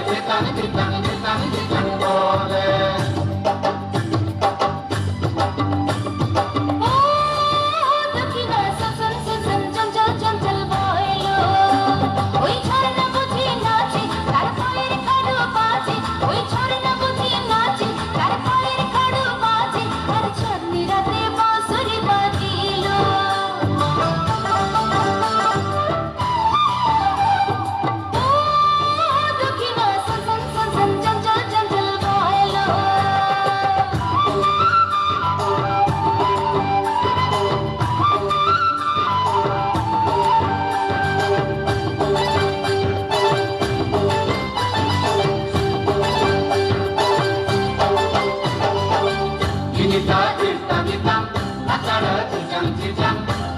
দিতাং দিতাং দিতাং দিতাং বলে।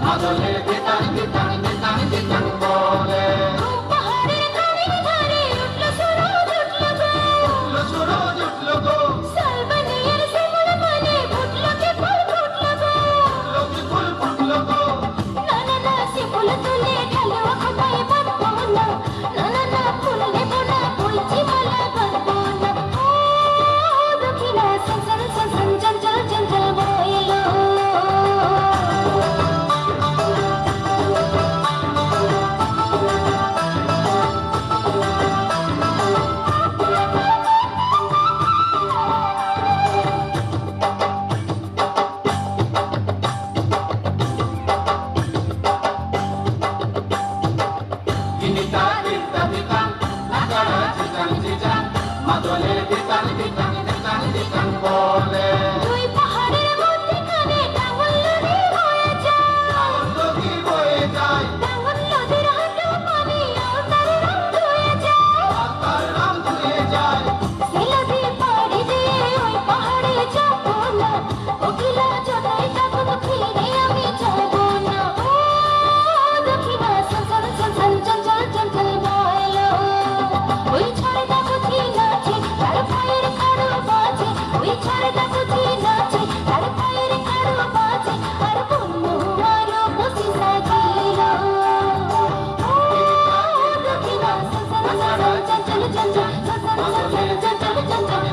মাদলে দিতাং দিতাং দিতাং দিতাং বলে। পাহাড়ের গানের ধারে উঠলো সুরজ উঠলো গো, সালবানিয়ার শিমুল বনে ফুটলো কি ফুল ফুটলো গো, না না না শিমুল তুলে ঢালো খোদাই বাঁধবো না, না না না ফুল নেবো না বলছি মালা বাঁধবো না। ও দক্ষিণা সনসন সনসন চঞ্চল চঞ্চল বইলো। মাদলে দিতাং দিতাং দিতাং দিতাং বলে। দুই পাহাড়ের মধ্যখানে টাঙ্গল নদী বয়ে যায়, টাঙ্গল নদীর হাঁটু পানি আর তার রং ধুয়ে যায়, শিলাদি পাড়ি দিয়ে ওই পাহাড়ে যাবো না, কোকিলা জোড়ায় তখন ফিরে আমি যাবো না। ও দক্ষিণা সনসন সনসন চঞ্চল চঞ্চল বলো, ওই ছড়দা বুঝি নাচে তার পায়ের কারো বাজে, ওই ছড়দা বুঝি নাচে তার পায়ের কারো বাজে, আর বন্ধু আরো বসে সাজিল। ও দক্ষিণা সনসন সনসন চঞ্চল চঞ্চল সনসন সনসন চঞ্চল চঞ্চল।